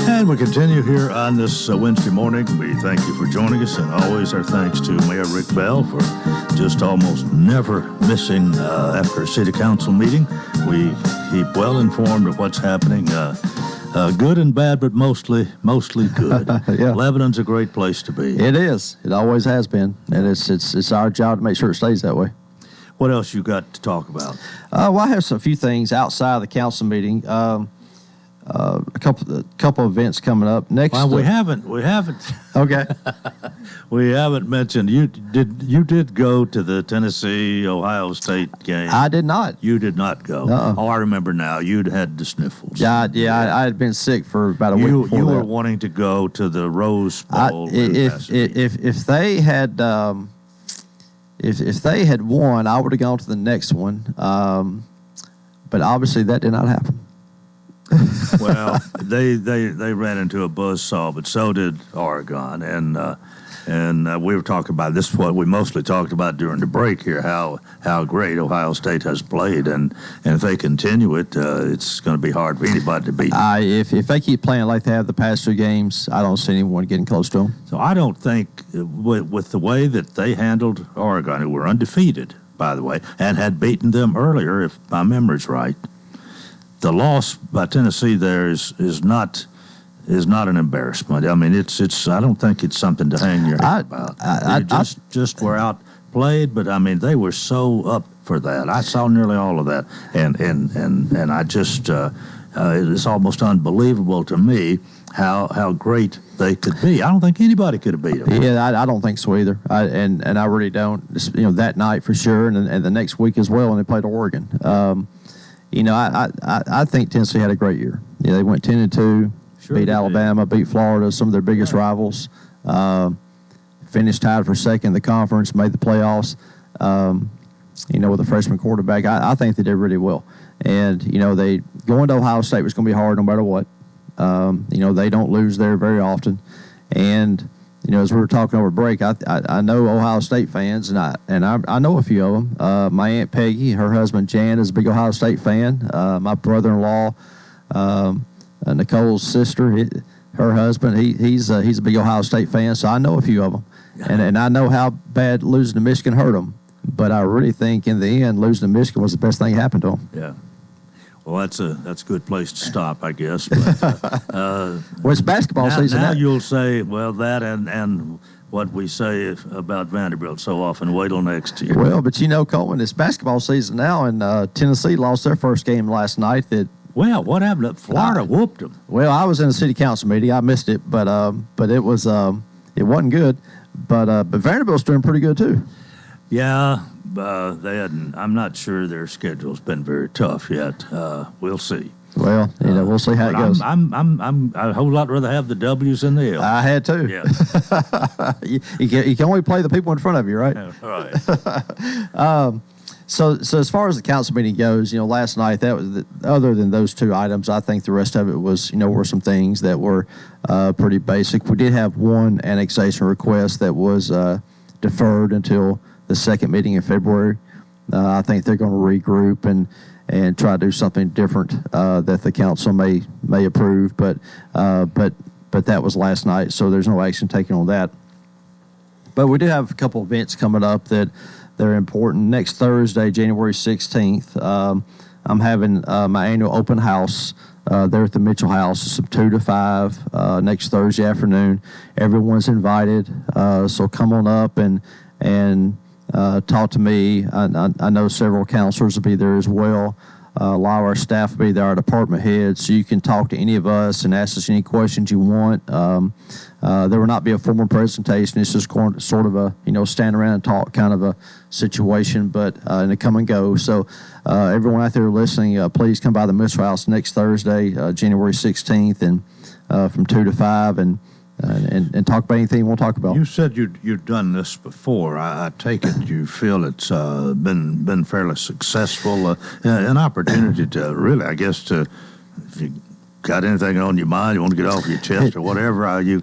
And we continue here on this Wednesday morning. We thank you for joining us, and always our thanks to Mayor Rick Bell for just almost never missing after a city council meeting. We keep well informed of what's happening. Good and bad, but mostly good. Yeah. Lebanon's a great place to be. It is. It always has been, and it's our job to make sure it stays that way. What else you got to talk about? Well, I have a few things outside of the council meeting. A couple of events coming up next. Well, we haven't. Okay. We haven't mentioned you did go to the Tennessee-Ohio State game. I did not. You did not go. Oh, I remember now. You'd had the sniffles. I had been sick for about a week before you that. were wanting to go to the Rose Bowl. If they had if they had won, I would have gone to the next one. But obviously that did not happen. Well, they ran into a buzzsaw, but so did Oregon, and we were talking about this. Is what we mostly talked about during the break here, how great Ohio State has played, and if they continue it, it's going to be hard for anybody to beat them. If they keep playing like they have the past 2 games, I don't see anyone getting close to them. So I don't think with the way that they handled Oregon, who were undefeated, by the way, and had beaten them earlier, if my memory's right. The loss by Tennessee there is not an embarrassment. I mean, it's. I don't think it's something to hang your head about. Just were outplayed, but I mean, they were so up for that. I saw nearly all of that, and I just it's almost unbelievable to me how great they could be. I don't think anybody could have beat them. Yeah, I don't think so either. And I really don't. That night for sure, and the next week as well when they played Oregon. I think Tennessee had a great year. Yeah, they went 10-2, beat Alabama, beat Florida, some of their biggest rivals. Finished tied for second in the conference, made the playoffs. With a freshman quarterback, I think they did really well. And they going to Ohio State was going to be hard no matter what. They don't lose there very often. And as we were talking over break, I know Ohio State fans, and I know a few of them. My Aunt Peggy, her husband Jan, is a big Ohio State fan. My brother-in-law, Nicole's sister, her husband, he's a big Ohio State fan. So I know a few of them, and I know how bad losing to Michigan hurt them. But I really think in the end, losing to Michigan was the best thing that happened to them. Yeah. Well, that's a good place to stop, I guess. But, well, it's basketball season. Now you'll say, well, that and what we say about Vanderbilt so often, wait till next year. Well, but Coleman, it's basketball season now, and Tennessee lost their first game last night. Well, what happened? Florida whooped them. Well, I was in a city council meeting. I missed it, but it wasn't good. But Vanderbilt's doing pretty good too. Yeah, they hadn't. I'm not sure their schedule's been very tough yet. We'll see. Well, we'll see how it goes. I'm a whole lot rather have the W's than the L's. I had to. Yeah. you can only play the people in front of you, right? All right. So as far as the council meeting goes, last night, that was other than those two items, I think the rest of it was, were some things that were pretty basic. We did have one annexation request that was deferred until the second meeting in February. I think they're going to regroup and try to do something different that the council may approve. But that was last night, so there's no action taken on that. But we do have a couple events coming up that they're important. Next Thursday, January 16th, I'm having my annual open house there at the Mitchell House. It's from 2 to 5 next Thursday afternoon. Everyone's invited, so come on up and talk to me. I know several counselors will be there as well. A lot of our staff will be there, our department heads, so you can talk to any of us and ask us any questions you want. There will not be a formal presentation. It's just sort of a, stand around and talk kind of a situation, but in a come and go. So everyone out there listening, please come by the Mitchell House next Thursday, January 16th, and from 2 to 5, and talk about anything you want to talk about. You said you'd done this before. I take it you feel it's been fairly successful, an opportunity to really, I guess, if you got anything on your mind, you want to get off your chest or whatever, you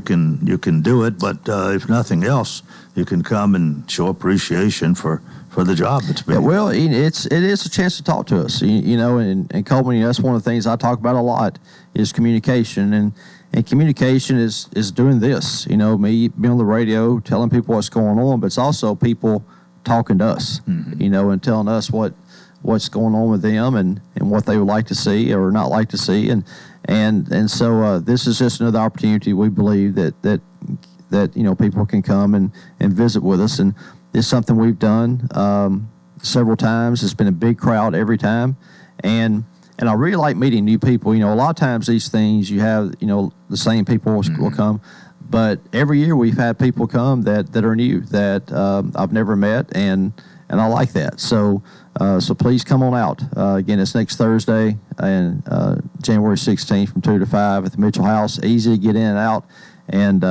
can do it. But if nothing else, you can come and show appreciation for the job that's been. Well, it is a chance to talk to us, and Coleman, that's one of the things I talk about a lot is communication, and communication is doing this, me being on the radio, telling people what's going on, but it's also people talking to us, and telling us what's going on with them and what they would like to see or not like to see. And so this is just another opportunity we believe that people can come and visit with us. And it's something we've done several times. It's been a big crowd every time. And I really like meeting new people. A lot of times these things you have, the same people will come. But every year we've had people come that are new, that I've never met, and I like that. So please come on out. Again, it's next Thursday, and January 16th from 2 to 5 at the Mitchell House. Easy to get in and out, and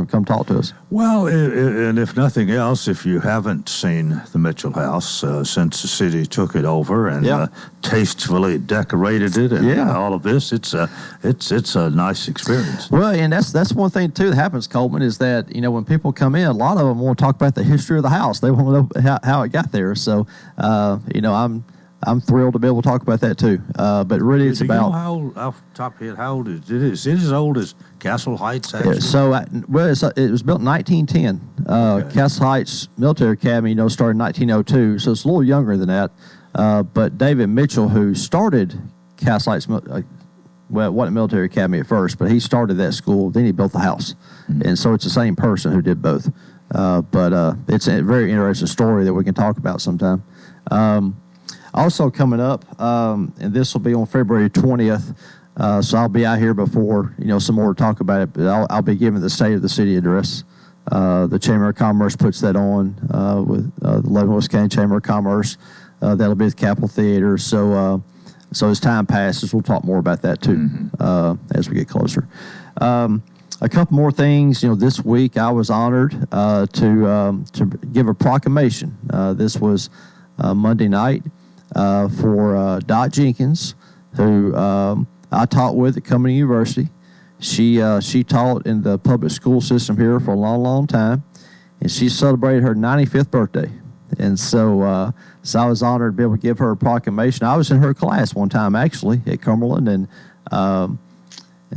come talk to us. Well, and if nothing else, if you haven't seen the Mitchell House since the city took it over and tastefully decorated it and all of this, it's a nice experience. Well, and that's one thing too that happens, Coleman, is that when people come in, a lot of them want to talk about the history of the house. They want to know how it got there. So I'm thrilled to be able to talk about that too. But really, it's about. You know how old, off the top of your head, how old is it? Is it as old as Castle Heights? Actually? Yeah, so, it was built in 1910. Okay. Castle Heights Military Academy, started in 1902, so it's a little younger than that. But David Mitchell, who started Castle Heights, it wasn't Military Academy at first, but he started that school. Then he built the house, and so it's the same person who did both. But it's a very interesting story that we can talk about sometime. Also coming up, and this will be on February 20th, so I'll be out here before, some more to talk about it, but I'll be giving the State of the City address. The Chamber of Commerce puts that on with the Leavenworth County Chamber of Commerce. That'll be at the Capitol Theater, so So as time passes, we'll talk more about that too as we get closer. A couple more things. This week I was honored to give a proclamation. This was Monday night for Dot Jenkins, who I taught with at Coleman University. She taught in the public school system here for a long, long time, and she celebrated her 95th birthday. And so I was honored to be able to give her a proclamation. I was in her class one time, actually, at Cumberland, and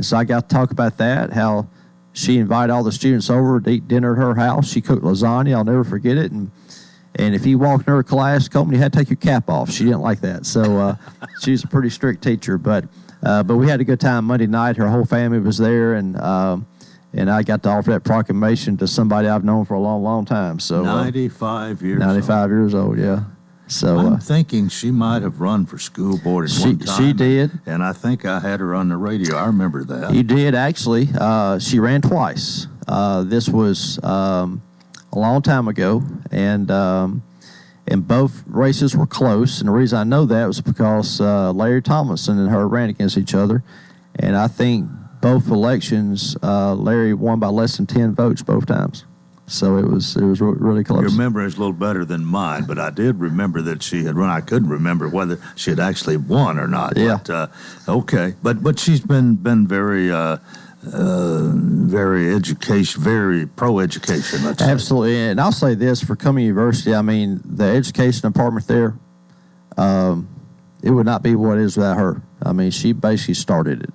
so I got to talk about that, how she invited all the students over to eat dinner at her house. She cooked lasagna. I'll never forget it. And if you walked in her class, Coleman, you had to take your cap off. She didn't like that. So she's a pretty strict teacher. But we had a good time Monday night. Her whole family was there, and I got to offer that proclamation to somebody I've known for a long, long time. So 95 years 95 years old, yeah. So I'm thinking she might have run for school board at one time. She did. And I think I had her on the radio. I remember that. You did, actually. She ran twice. This was a long time ago, and both races were close. And the reason I know that was because Larry Tomlinson and her ran against each other. And I think both elections, Larry won by less than 10 votes both times. So it was really close. Your memory is a little better than mine, but I did remember that she had run. I couldn't remember whether she had actually won or not. Yeah. But, okay. But she's been very very education, very pro-education. Let's say. Absolutely. And I'll say this for Coleman University. I mean, the education department there, it would not be what it is without her. I mean, she basically started it,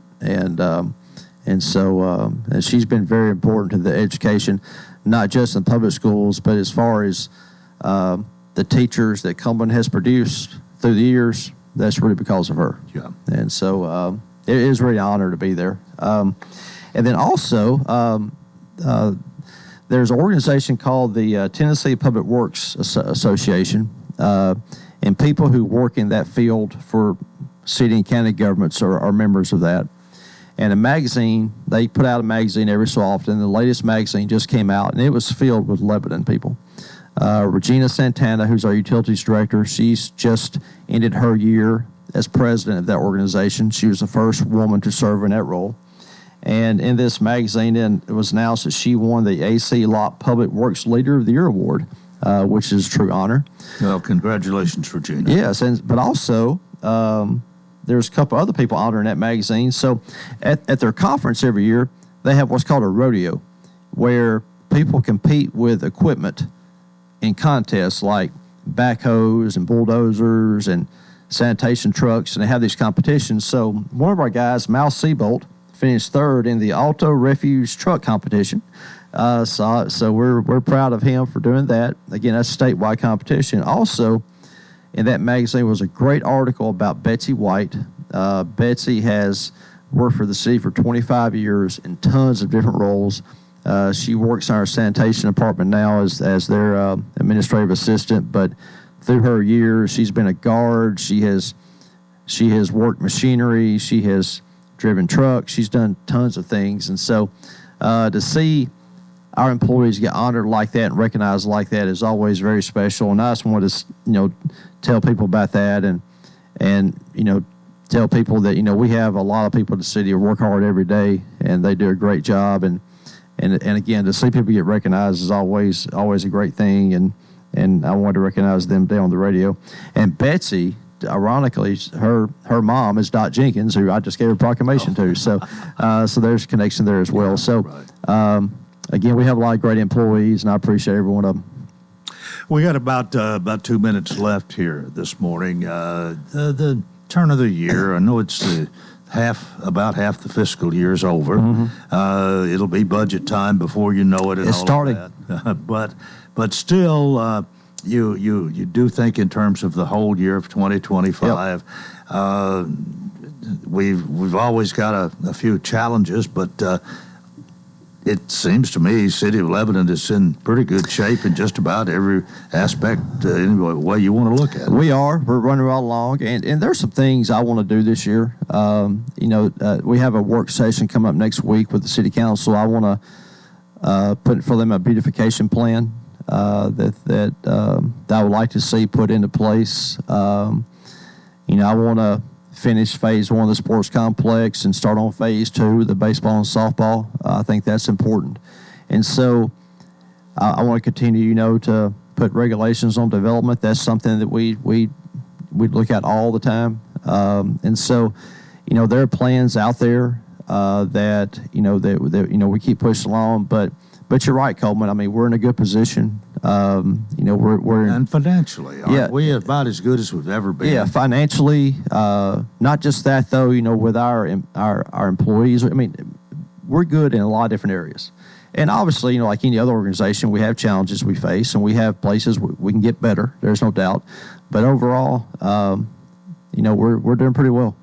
and so she's been very important to the education. Not just in public schools, but as far as the teachers that Coleman has produced through the years, that's really because of her. Yeah. And so it is really an honor to be there. And then also, there's an organization called the Tennessee Public Works Association, and people who work in that field for city and county governments are members of that. And a magazine, they put out a magazine every so often. The latest magazine just came out, and it was filled with Lebanon people. Regina Santana, who's our utilities director, she's just ended her year as president of that organization. She was the first woman to serve in that role. And in this magazine, it was announced that she won the AC Lot Public Works Leader of the Year award, which is a true honor. Well, congratulations, Regina. Yes, but also there's a couple other people honored in that magazine. So at their conference every year, they have what's called a rodeo, where people compete with equipment in contests like backhoes and bulldozers and sanitation trucks, and they have these competitions. So one of our guys, Mal Seabolt, finished third in the Auto Refuse Truck competition. So we're proud of him for doing that. Again, that's a statewide competition. Also, in that magazine was a great article about Betsy White. Betsy has worked for the city for 25 years in tons of different roles. She works in our sanitation department now as their administrative assistant, but through her years, she's been a guard. She has worked machinery. She has driven trucks. She's done tons of things. And so to see our employees get honored like that and recognized like that is always very special. And I just wanted to, tell people about that and tell people that, we have a lot of people in the city who work hard every day, and they do a great job. And again, to see people get recognized is always a great thing. And I wanted to recognize them today on the radio. And Betsy, ironically, her mom is Dot Jenkins, who I just gave a proclamation to. So there's a connection there as well. Yeah, so right. Again, we have a lot of great employees, and I appreciate every one of them. We got about 2 minutes left here this morning. The turn of the year. I know it's about half the fiscal year is over. Mm-hmm. It'll be budget time before you know it. And it's all starting, of that. But still, you do think in terms of the whole year of 2025. Yep. We've always got a few challenges, but it seems to me City of Lebanon is in pretty good shape in just about every aspect, any way you want to look at it. We're running right along, and there's some things I want to do this year. We have a work session coming up next week with the City Council. I want to put for them a beautification plan that I would like to see put into place. I want to finish phase 1 of the sports complex and start on phase 2, the baseball and softball. I think that's important. And so I want to continue, to put regulations on development. That's something that we look at all the time. And so, there are plans out there that we keep pushing along. But you're right, Coleman. I mean, we're in a good position. We're and financially, aren't we about as good as we've ever been? Yeah, financially. Not just that though. With our employees. I mean, we're good in a lot of different areas. And obviously, like any other organization, we have challenges we face, and we have places we can get better. There's no doubt. But overall, we're doing pretty well.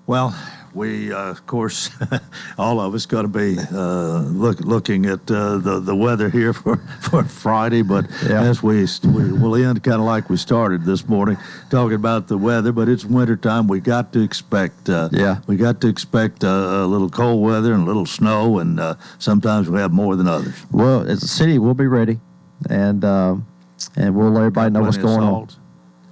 Well, we, of course, all of us got to be looking at the weather here for Friday. But as we'll end kind of like we started this morning, talking about the weather. But it's wintertime. We got to expect a little cold weather and a little snow, and sometimes we have more than others. Well, as a city, we'll be ready, and we'll let everybody know what's going on.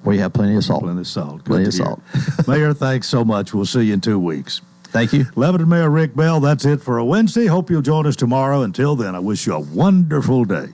We have plenty of salt. Plenty of salt. Plenty of salt. Mayor, thanks so much. We'll see you in 2 weeks. Thank you. Lebanon Mayor Rick Bell, that's it for a Wednesday. Hope you'll join us tomorrow. Until then, I wish you a wonderful day.